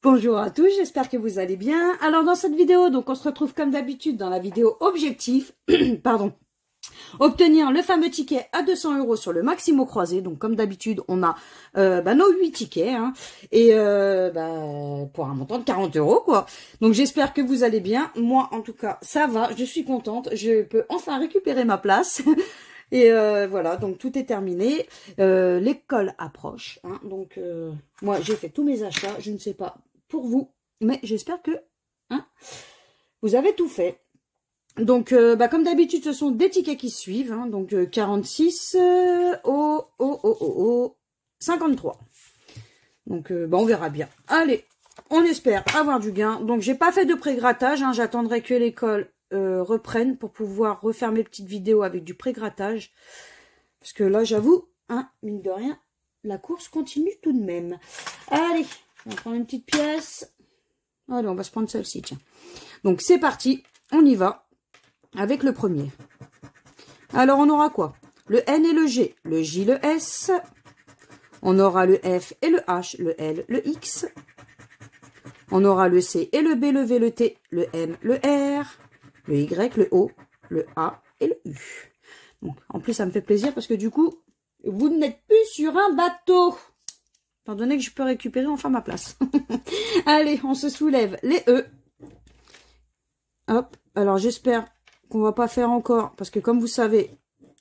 Bonjour à tous, j'espère que vous allez bien. Alors dans cette vidéo, donc on se retrouve comme d'habitude dans la vidéo objectif, pardon, obtenir le fameux ticket à 200 € sur le Maximo croisé. Donc comme d'habitude, on a nos 8 tickets hein, et pour un montant de 40 € quoi. Donc j'espère que vous allez bien. Moi en tout cas, ça va, je suis contente, je peux enfin récupérer ma place. Et voilà, donc tout est terminé. L'école approche. Hein, donc moi, j'ai fait tous mes achats. Je ne sais pas pour vous, mais j'espère que hein, vous avez tout fait. Donc, comme d'habitude, ce sont des tickets qui suivent. Hein, donc 46 au 53. Donc, on verra bien. Allez, on espère avoir du gain. Donc, j'ai pas fait de pré-grattage. Hein, j'attendrai que l'école reprennent pour pouvoir refaire mes petites vidéos avec du pré-grattage. Parce que là, j'avoue, hein, mine de rien, la course continue tout de même. Allez, on va prendre une petite pièce. Allez, on va se prendre celle-ci, tiens. Donc, c'est parti, on y va avec le premier. Alors, on aura quoi? Le N et le G, le J, le S. On aura le F et le H, le L, le X. On aura le C et le B, le V, le T, le M, le R. Le Y, le O, le A et le U. Donc, en plus, ça me fait plaisir parce que du coup, vous n'êtes plus sur un bateau. Étant donné que je peux récupérer enfin ma place. Allez, on se soulève les E. Hop. Alors, j'espère qu'on va pas faire encore, parce que comme vous savez,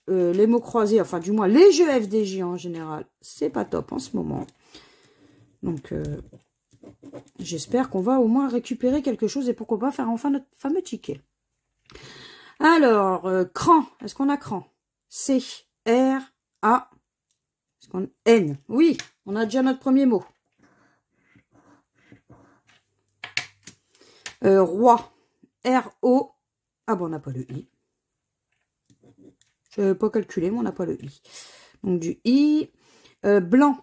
les mots croisés, enfin du moins les jeux FDJ en général, c'est pas top en ce moment. Donc, j'espère qu'on va au moins récupérer quelque chose et pourquoi pas faire enfin notre fameux ticket. Alors, cran, est-ce qu'on a cran? C, R, A, est-ce qu'on N? Oui, on a déjà notre premier mot. Roi, R, O, ah bon, on n'a pas le I. Je n'avais pas calculé, mais on n'a pas le I. Donc du I, blanc,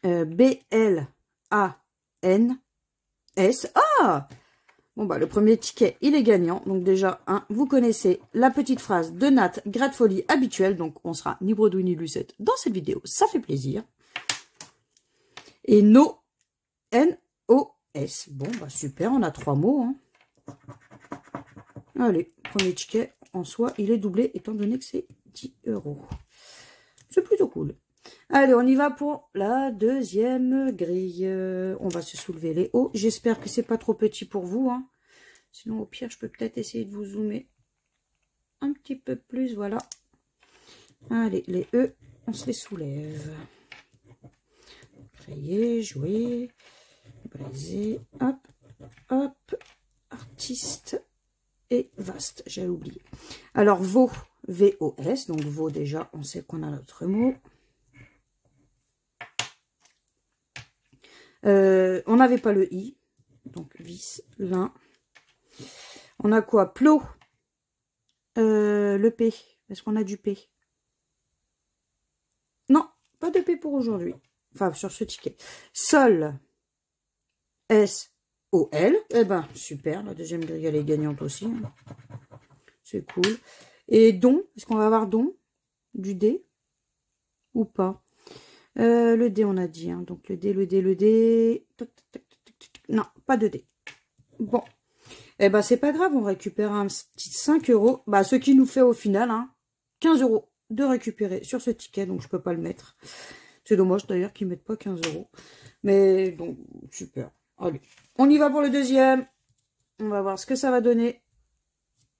B, L, A, N, S, ah! Bon, le premier ticket, il est gagnant. Donc, déjà, vous connaissez la petite phrase de Nat Gratte-Folie habituelle. Donc, on sera ni bredouille ni lucette dans cette vidéo. Ça fait plaisir. Et No, N-O-S. Bon, super, on a 3 mots. Hein. Allez, premier ticket, en soi, il est doublé, étant donné que c'est 10 €. C'est plutôt cool. Allez, on y va pour la deuxième grille. On va se soulever les hauts. J'espère que c'est pas trop petit pour vous. Hein. Sinon, au pire, je peux peut-être essayer de vous zoomer un petit peu plus. Voilà. Allez, les E, on se les soulève. Rayé, jouer, brisé, hop, hop, artiste et vaste. J'ai oublié. Alors, veau, V-O-S. Donc, veau, déjà, on sait qu'on a notre mot. On n'avait pas le I, donc vis, lin. On a quoi? Plot, le P. Est-ce qu'on a du P? Non, pas de P pour aujourd'hui. Enfin, sur ce ticket. Sol, S-O-L. Eh ben, super, la deuxième grille, elle est gagnante aussi. Hein. C'est cool. Et don, est-ce qu'on va avoir don? Du D? Ou pas? Le D, on a dit. Hein. Donc, le D, le D, le D. Non, pas de D. Bon. Eh ben, c'est pas grave. On récupère un petit 5 €. Bah, ce qui nous fait au final, hein, 15 € de récupérer sur ce ticket. Donc, je peux pas le mettre. C'est dommage d'ailleurs qu'ils mettent pas 15 €. Mais, donc, super. Allez. On y va pour le deuxième. On va voir ce que ça va donner.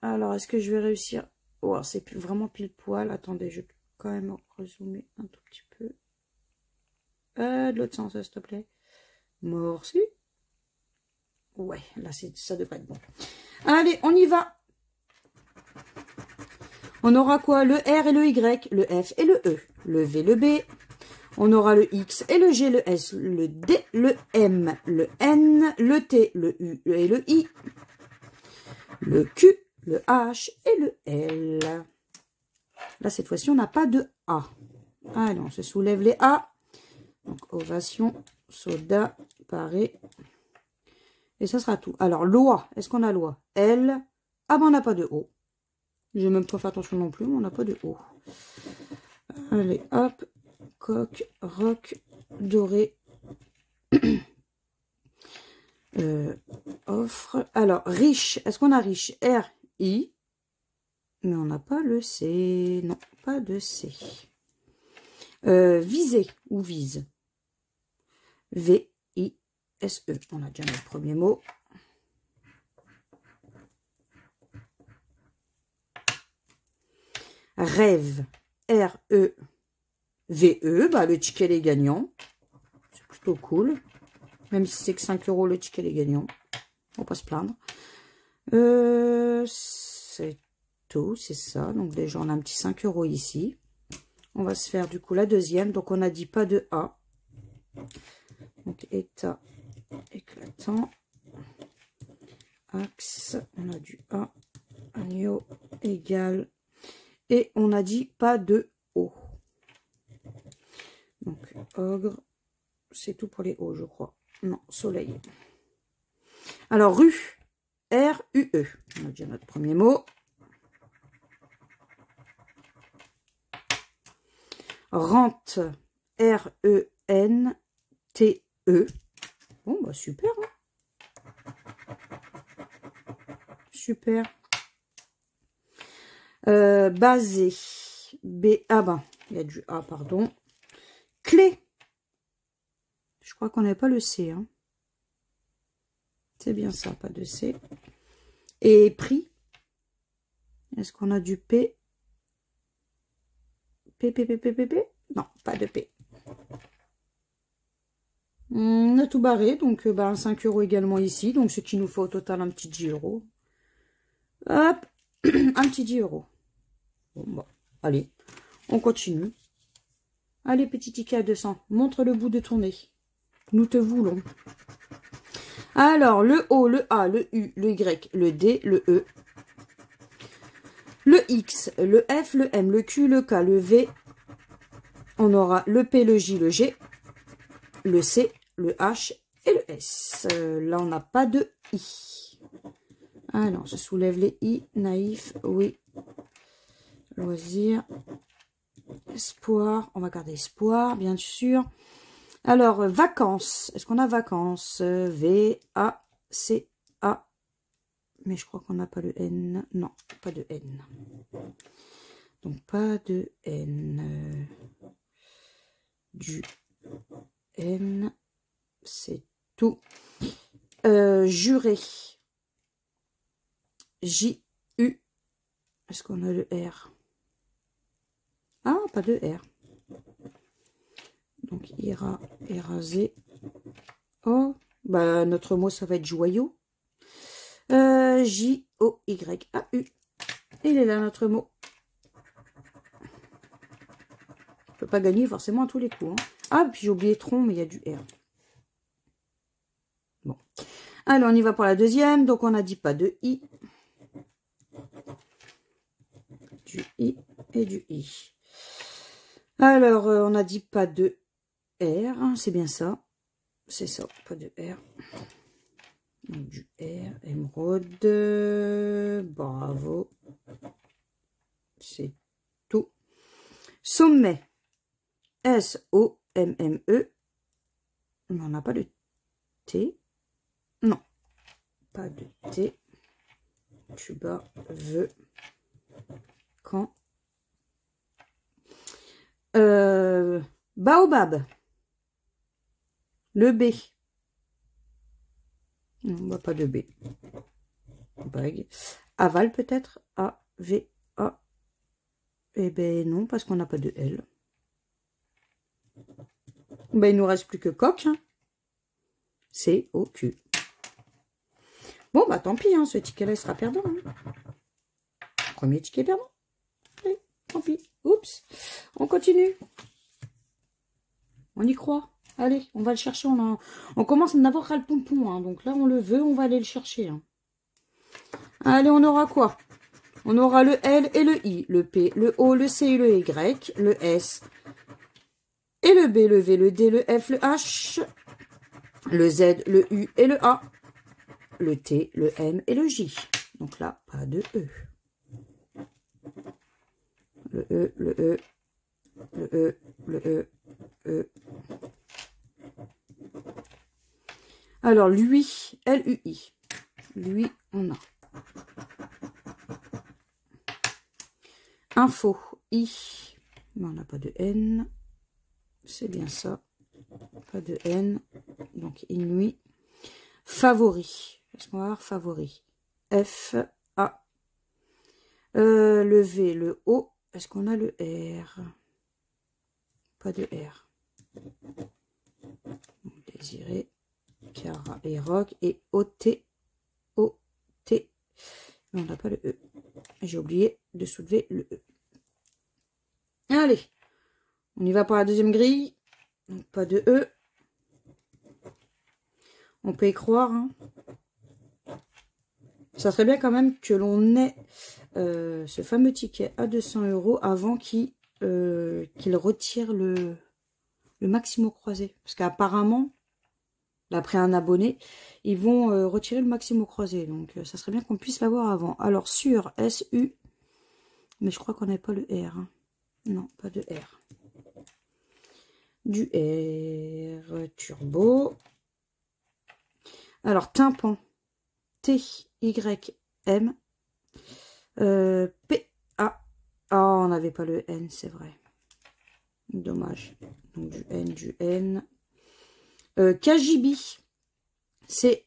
Alors, est-ce que je vais réussir? Oh, c'est vraiment pile poil. Attendez, je vais quand même rezoomer un tout petit peu. De l'autre sens, s'il te plaît. Merci. Ouais, là, ça devrait être bon. Allez, on y va. On aura quoi? Le R et le Y, le F et le E, le V, le B. On aura le X et le G, le S, le D, le M, le N, le T, le U et le I, le Q, le H et le L. Là, cette fois-ci, on n'a pas de A. Allez, on se soulève les A. Donc, ovation, soda, paré. Et ça sera tout. Alors, loi. Est-ce qu'on a loi? L. Ah ben, on n'a pas de O. Je vais même pas faire attention non plus, mais on n'a pas de O. Allez, hop. Coq, roc, doré. Offre. Alors, riche. Est-ce qu'on a riche? R-I. Mais on n'a pas le C. Non, pas de C. Viser ou vise. V-I-S-E. On a déjà notre premier mot. Rêve. R-E-V-E. Bah, le ticket est gagnant. C'est plutôt cool. Même si c'est que 5 € le ticket est gagnant. On va pas se plaindre. C'est tout, c'est ça. Donc déjà, on a un petit 5 € ici. On va se faire du coup la deuxième. Donc on a dit pas de A. Donc état éclatant. Axe. On a du A. Agneau égal. Et on a dit pas de O. Donc ogre. C'est tout pour les O, je crois. Non, soleil. Alors rue. R-U-E. On a déjà notre premier mot. Rente. R-E-N-T-E. Bon, bah super. Hein, super. Basé. B. Ah ben, il y a du A, pardon. Clé. Je crois qu'on n'avait pas le C. Hein. C'est bien ça, pas de C. Et prix. Est-ce qu'on a du P? P? Non, pas de P. On a tout barré, donc 5 € également ici. Donc ce qui nous fait au total un petit 10 €. Hop, un petit 10 €. Bon, bah, allez, on continue. Allez, petit ticket à 200, montre le bout de ton nez. Nous te voulons. Alors, le O, le A, le U, le Y, le D, le E, le X, le F, le M, le Q, le K, le V. On aura le P, le J, le G, le C, le H et le S. Là, on n'a pas de I. Alors, on se soulève les I. Naïf, oui. Loisir. Espoir. On va garder espoir, bien sûr. Alors, vacances. Est-ce qu'on a vacances? V-A-C-A. Mais je crois qu'on n'a pas le N. Non, pas de N. Donc, pas de N. Du N. C'est tout. Juré. J-U. Est-ce qu'on a le R? Ah, pas de R. Donc, ira, érasé. Oh, bah, notre mot, ça va être joyau. J-O-Y-A-U. Il est là, notre mot. On ne peut pas gagner forcément à tous les coups. Hein. Ah, puis j'ai oublié tronc, mais il y a du R. Bon. Allez, on y va pour la deuxième. Donc, on a dit pas de I. Du I et du I. Alors, on a dit pas de R. C'est bien ça. C'est ça, pas de R. Donc, du R. Émeraude. Bravo. C'est tout. Sommet. S-O-M-M-E. On n'en a pas de T. Non. Pas de T. Tuba veut. Quand. Baobab. Le B. Non, bah, pas de B. Bague. Aval peut-être. A, V, A. Eh ben non, parce qu'on n'a pas de L. Ben, il nous reste plus que coq. Hein. C, O, Q. Bon, bah tant pis, hein, ce ticket-là, il sera perdant. Hein. Premier ticket perdant. Allez, tant pis. Oups. On continue. On y croit. Allez, on va le chercher. On commence à en avoir ras le pompon. Hein. Donc là, on le veut, on va aller le chercher. Hein. Allez, on aura quoi? On aura le L et le I, le P, le O, le C et le Y, le S et le B, le V, le D, le F, le H, le Z, le U et le A, le T, le M et le J. Donc là, pas de E. Le E, le E, le E, le E, E. Alors, lui, L-U-I. Lui, on a. Info, I. Mais on n'a pas de N. C'est bien ça. Pas de N. Donc, Inuit. Favori. Est-ce qu'on va avoir favori? F, A. Le V, le O. Est-ce qu'on a le R? Pas de R. Désiré. Cara et Rock. Et O-T. O-T. Mais on n'a pas le E. J'ai oublié de soulever le E. Allez. On y va pour la deuxième grille. Donc, pas de E. On peut y croire. Hein. Ça serait bien quand même que l'on ait ce fameux ticket à 200 € avant qu'il retire le Maximo croisé. Parce qu'apparemment, d'après un abonné, ils vont retirer le Maximo croisé. Donc, ça serait bien qu'on puisse l'avoir avant. Alors, sur SU, mais je crois qu'on n'avait pas le R. Hein. Non, pas de R. Du R turbo. Alors, tympan. T-Y-M. P-A. Oh, on n'avait pas le N, c'est vrai. Dommage. Donc, du N, du N. KGB. C-A-J-B-I.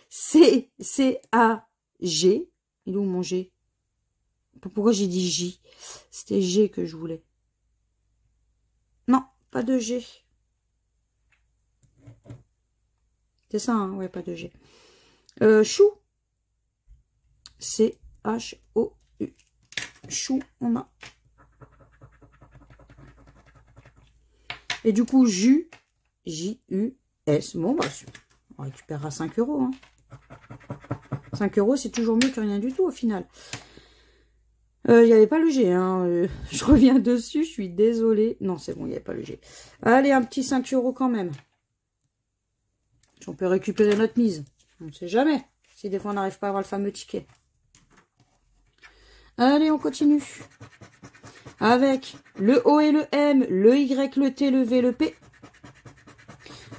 C-C-A-G. Il est où mon G? Pourquoi j'ai dit J? C'était G que je voulais. Non, pas de G. C'est ça, hein? Ouais, pas de G. Chou. C-H-O-U. Chou, on a. Et du coup, Jus. J-U-S. Bon, bah, on récupérera 5 €. Hein. 5 €, c'est toujours mieux que rien du tout au final. Il n'y avait pas le G. Hein. Je reviens dessus, je suis désolée. Non, c'est bon, il n'y avait pas le G. Allez, un petit 5 € quand même. On peut récupérer notre mise. On ne sait jamais. Si des fois on n'arrive pas à avoir le fameux ticket. Allez, on continue. Avec le O et le M, le Y, le T, le V, le P.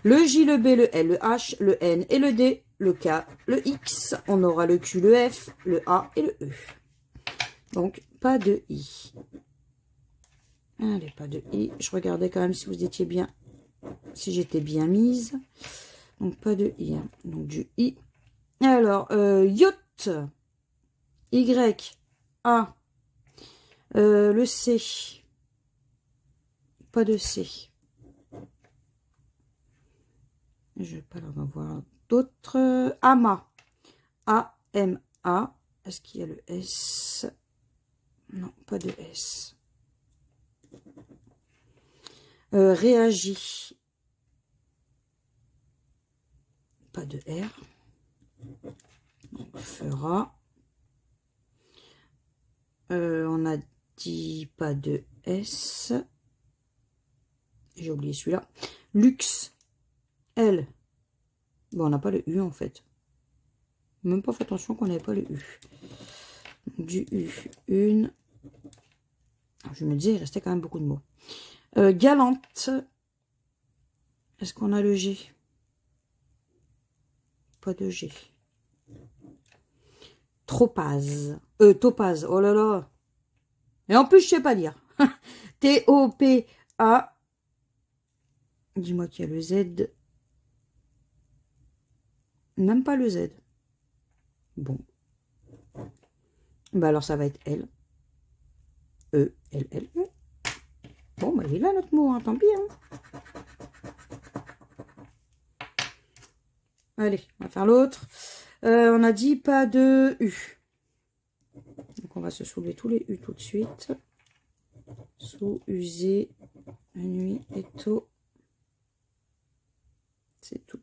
Le J, le B, le L, le H, le N et le D. Le K, le X. On aura le Q, le F, le A et le E. Donc, pas de I. Allez, pas de I. Je regardais quand même si vous étiez bien. Si j'étais bien mise. Donc, pas de I. Hein. Donc, du I. Alors, yacht. Y. A. Le C. Pas de C. Je vais pas en avoir d'autres. Ama. A-M-A. Est-ce qu'il y a le S? Non, pas de S. Réagit. Pas de R. On fera. On a dit pas de S. J'ai oublié celui-là. Luxe. L. Bon, on n'a pas le U en fait. Même pas fait attention qu'on n'avait pas le U. Du U. Une. Je me disais, il restait quand même beaucoup de mots. Galante. Est-ce qu'on a le G? Pas de G. Topaz. Topaz. Oh là là. Et en plus, je sais pas lire. T-O-P-A. Dis-moi qu'il y a le Z. Même pas le Z. Bon. Bah alors, ça va être L. E, L, L, E. Bon, bah il est là notre mot, hein, tant pis. Hein. Allez, on va faire l'autre. On a dit pas de U. Donc on va se soulever tous les U tout de suite. Sous, usé, nuit, étau. C'est tout.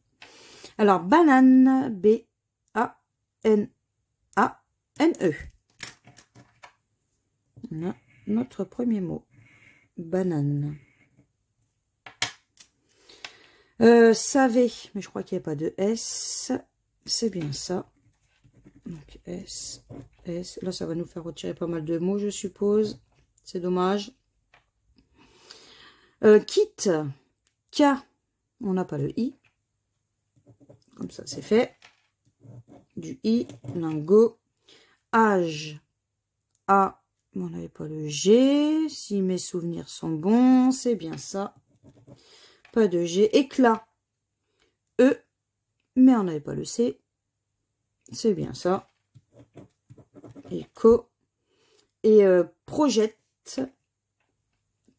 Alors, banane, B-A-N-A-N-E. On a notre premier mot. Banane. Savez, mais je crois qu'il n'y a pas de S. C'est bien ça. Donc S, S. Là, ça va nous faire retirer pas mal de mots, je suppose. C'est dommage. Quitte. K, on n'a pas le I. Comme ça, c'est fait. Du I, lingot. Âge, A, on n'avait pas le G. Si mes souvenirs sont bons, c'est bien ça. Pas de G. Éclat, E, mais on n'avait pas le C. C'est bien ça. Écho. Et projette,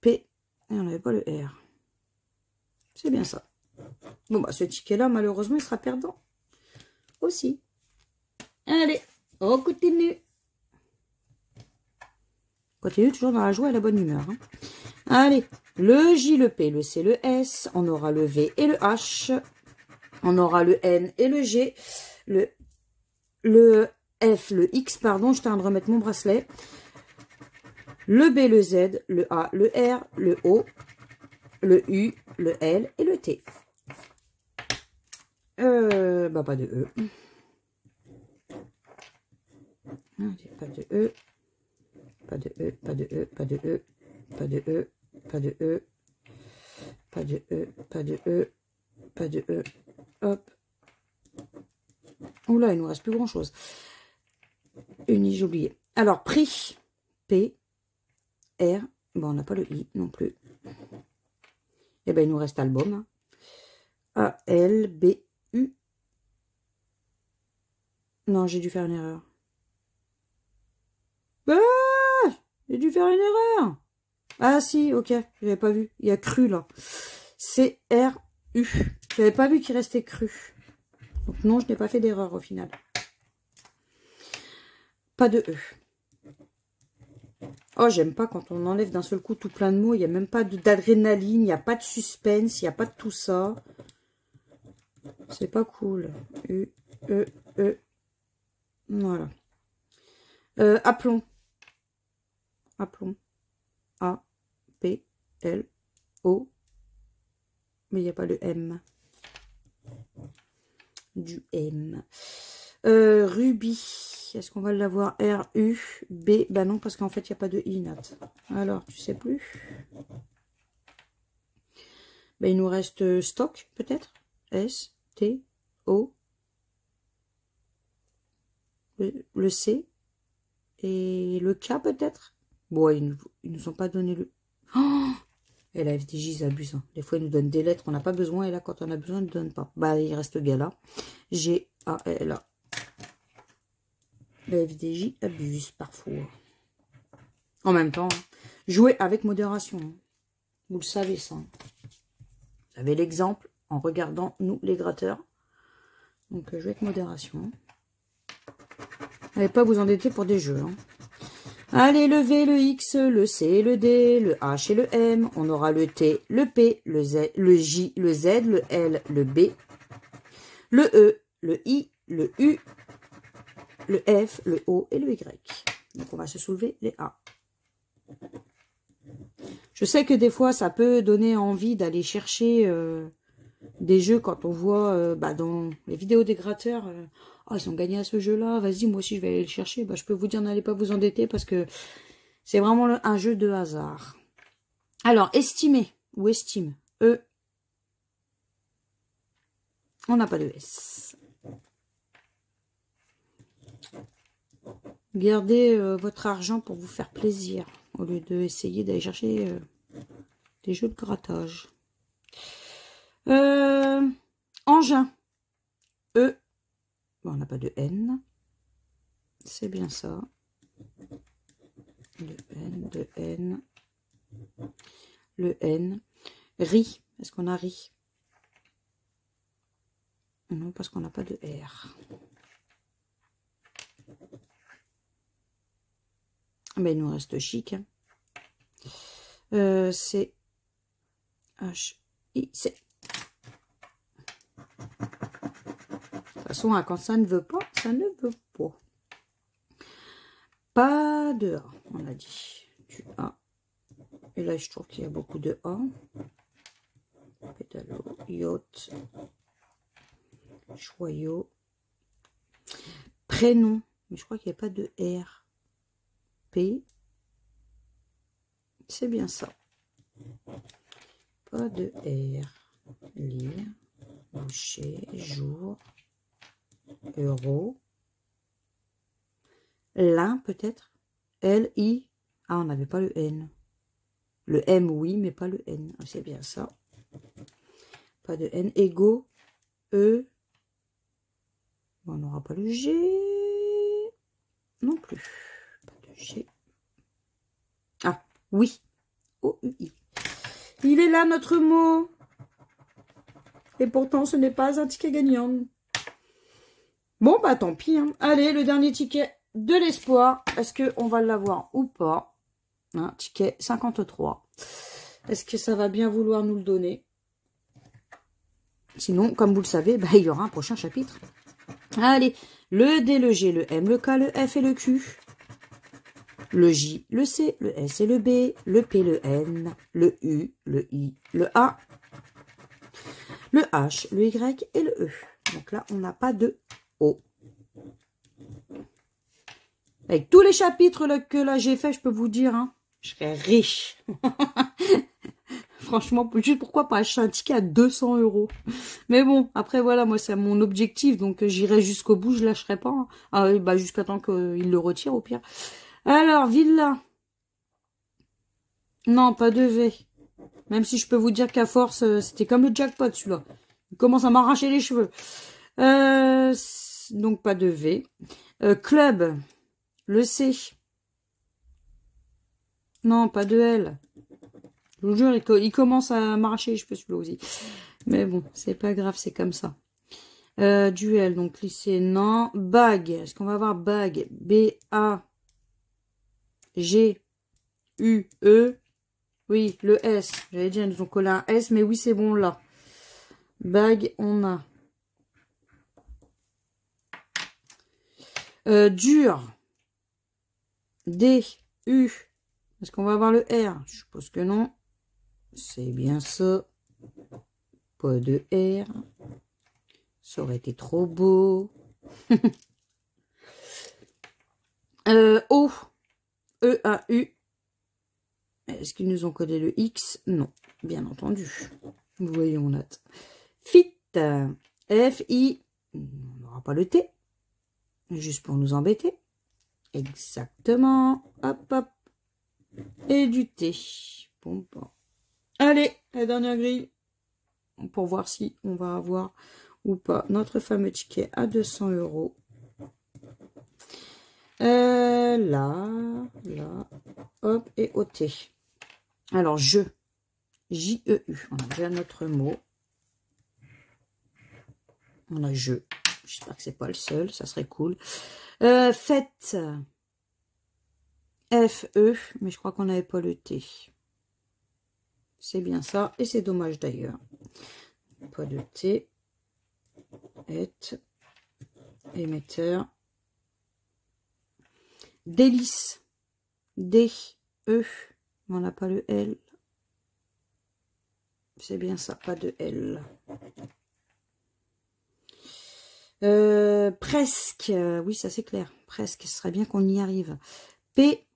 P, et on n'avait pas le R. C'est bien ça. Bon, bah, ce ticket-là, malheureusement, il sera perdant aussi. Allez, on continue. Continue toujours dans la joie et la bonne humeur. Hein. Allez, le J, le P, le C, le S. On aura le V et le H. On aura le N et le G. Le F, le X, pardon, je tiens à remettre mon bracelet. Le B, le Z, le A, le R, le O, le U, le L et le T. Bah pas de E. Pas de E. Pas de E, pas de E, pas de E, pas de E, pas de E, pas de E, pas de E, pas de E. Hop. Oula, il nous reste plus grand chose. Uni, j'ai oublié. Alors, prix, P, R. Bon, on n'a pas le I non plus. Et ben il nous reste album. Hein. A, L, B, U. Non, j'ai dû faire une erreur. Ah, j'ai dû faire une erreur. Ah si, ok, j'avais pas vu. Il y a cru là. C, R, U. J'avais pas vu qu'il restait cru. Donc non, je n'ai pas fait d'erreur au final. Pas de E. Oh, j'aime pas quand on enlève d'un seul coup tout plein de mots. Il n'y a même pas d'adrénaline, il n'y a pas de suspense, il n'y a pas de tout ça. C'est pas cool. U, E, E. Voilà. Aplomb. Aplomb. A, P, L, O. Mais il n'y a pas le M. Du M. Rubis. Est-ce qu'on va l'avoir? R, U, B. Bah non, parce qu'en fait, il n'y a pas de I, Nat. Alors, tu sais plus. Bah, il nous reste stock, peut-être. S, T, O. Le C. Et le K, peut-être. Bon, ils nous ont pas donné le... Oh, et la FDJ, ils abusent. Hein. Des fois, ils nous donnent des lettres qu'on n'a pas besoin. Et là, quand on a besoin, ils ne nous donnent pas. Bah, il reste Gala. G, A, L, A. La FDJ abuse parfois. En même temps, jouez avec modération. Hein. Vous le savez, ça. Vous avez l'exemple en regardant, nous, les gratteurs. Donc, jouez avec modération. N'allez pas vous endetter pour des jeux. Hein. Allez, le V, le X, le C, le D, le H et le M. On aura le T, le P, le Z, le J, le Z, le L, le B, le E, le I, le U, le F, le O et le Y. Donc, on va se soulever les A. Je sais que des fois, ça peut donner envie d'aller chercher des jeux quand on voit dans les vidéos des gratteurs. Oh, ils ont gagné à ce jeu-là. Vas-y, moi aussi, je vais aller le chercher. Bah, je peux vous dire, n'allez pas vous endetter parce que c'est vraiment un jeu de hasard. Alors, estimer ou estime. E. On n'a pas de S. Gardez votre argent pour vous faire plaisir au lieu d'essayer d'aller chercher des jeux de grattage. Engin. E. Bon, on n'a pas de N. C'est bien ça. Le N, le N. Le N. Riz. Est-ce qu'on a riz? Non, parce qu'on n'a pas de R. Mais il nous reste chic. Hein. C'est H-I-C. De toute façon, hein, quand ça ne veut pas, ça ne veut pas. Pas de A, on a dit. Du A. Et là, je trouve qu'il y a beaucoup de A. Pédalo, yacht, joyau. Prénom. Mais je crois qu'il n'y a pas de R. P. C'est bien ça. Pas de R. lire, boucher, jour, euro, l'un peut-être, L, I, ah on n'avait pas le N, le M oui mais pas le N, c'est bien ça, pas de N, égaux, E, on n'aura pas le G, non plus, pas de G, ah oui, O-U-I, il est là notre mot. Et pourtant, ce n'est pas un ticket gagnant. Bon, bah tant pis. Hein. Allez, le dernier ticket de l'espoir. Est-ce qu'on va l'avoir ou pas? Hein, ticket 53. Est-ce que ça va bien vouloir nous le donner? Sinon, comme vous le savez, bah, il y aura un prochain chapitre. Allez, le D, le G, le M, le K, le F et le Q. Le J, le C, le S et le B. Le P, le N, le U, le I, le A. Le H, le Y et le E. Donc là, on n'a pas de O. Avec tous les chapitres là, que là j'ai fait, je peux vous dire, hein, je serais riche. Franchement, juste pourquoi pas acheter un ticket à 200 €. Mais bon, après voilà, moi c'est mon objectif, donc j'irai jusqu'au bout, je lâcherai pas. Hein. Ah, bah, jusqu'à temps qu'il le retire au pire. Alors, Villa. Non, pas de V. Même si je peux vous dire qu'à force, c'était comme le jackpot, celui-là. Il commence à m'arracher les cheveux. Donc, pas de V. Club. Le C. Non, pas de L. Je vous jure, il commence à m'arracher les cheveux, celui-là aussi. Mais bon, c'est pas grave, c'est comme ça. Du L, donc lycée, non. Bag. Est-ce qu'on va avoir bag? B-A. G. U. E. Oui, le S. J'allais dire, ils nous ont collé un S, mais oui, c'est bon, là. Bag, on a. Dur. D. U. Est-ce qu'on va avoir le R? Je suppose que non. C'est bien ça. Pas de R. Ça aurait été trop beau. O. E-A-U. Est-ce qu'ils nous ont collé le X? Non, bien entendu. Voyons, on note. Fit. F-I. On n'aura pas le T. Juste pour nous embêter. Exactement. Hop, hop. Et du T. Bon, bon. Allez, la dernière grille. Pour voir si on va avoir ou pas notre fameux ticket à 200 €. Là, hop, et au T. Alors, J-E-U. On a déjà notre mot. On a je. J'espère que c'est pas le seul, ça serait cool. Fête. F-E, mais je crois qu'on n'avait pas le T. C'est bien ça, et c'est dommage d'ailleurs. Pas de T. Émetteur. Délice. D-E. On n'a pas le L. C'est bien ça, pas de L. Presque. Oui, ça c'est clair. Presque. Ce serait bien qu'on y arrive. P.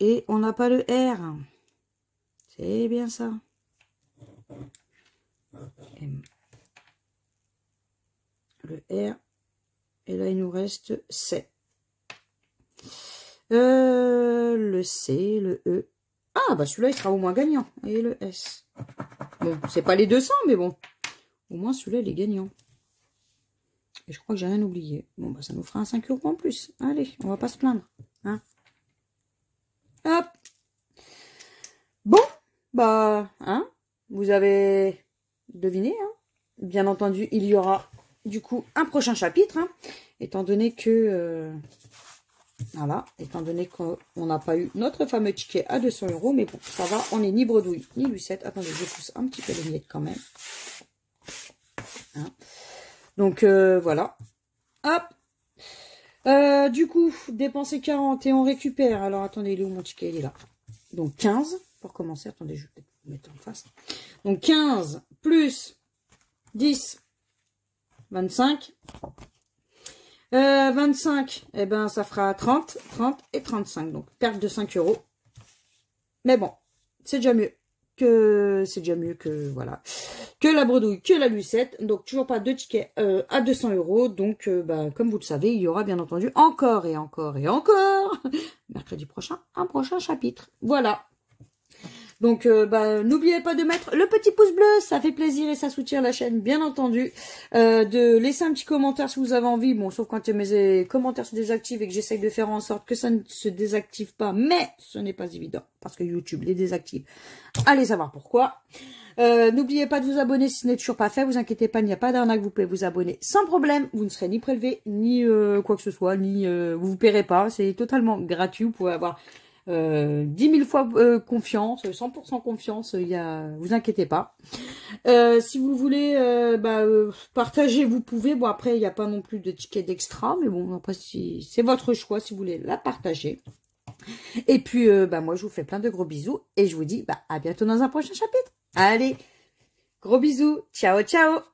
Et on n'a pas le R. C'est bien ça. M. Le R. Et là, il nous reste C. Le C, le E. Ah, bah celui-là, il sera au moins gagnant. Et le S. Bon, c'est pas les 200, mais bon. Au moins, celui-là, il est gagnant. Et je crois que j'ai rien oublié. Bon, bah ça nous fera un 5 € en plus. Allez, on va pas se plaindre. Hein. Hop. Bon, bah, hein. Vous avez deviné, hein. Bien entendu, il y aura, du coup, un prochain chapitre, hein. Étant donné que... Voilà, étant donné qu'on n'a pas eu notre fameux ticket à 200 €, mais bon, ça va, on est ni bredouille, ni lucette. Attendez, je pousse un petit peu les miettes quand même. Hein. Donc, voilà. Hop. Du coup, dépenser 40 et on récupère. Alors, attendez, il est où mon ticket? Il est là. Donc, 15 pour commencer. Attendez, je vais peut-être vous mettre en face. Donc, 15 plus 10, 25. 25, eh ben, ça fera 30, 30 et 35. Donc, perte de 5 €. Mais bon, c'est déjà mieux que, voilà, que la bredouille, que la lucette. Donc, toujours pas de tickets à 200 €. Donc, comme vous le savez, il y aura bien entendu encore et encore et encore, mercredi prochain, un prochain chapitre. Voilà. Donc, n'oubliez pas de mettre le petit pouce bleu, ça fait plaisir et ça soutient la chaîne, bien entendu. De laisser un petit commentaire si vous avez envie, bon, sauf quand mes commentaires se désactivent et que j'essaye de faire en sorte que ça ne se désactive pas, mais ce n'est pas évident, parce que YouTube les désactive. Allez savoir pourquoi. N'oubliez pas de vous abonner si ce n'est toujours pas fait, vous inquiétez pas, il n'y a pas d'arnaque, vous pouvez vous abonner sans problème, vous ne serez ni prélevé, ni quoi que ce soit, ni vous ne paierez pas, c'est totalement gratuit, vous pouvez avoir 10 000 fois confiance, 100% confiance, vous inquiétez pas. Si vous voulez partager, vous pouvez. Bon, après, il n'y a pas non plus de ticket d'extra, mais bon, après, c'est votre choix si vous voulez la partager. Et puis, moi, je vous fais plein de gros bisous et je vous dis à bientôt dans un prochain chapitre. Allez, gros bisous, ciao, ciao.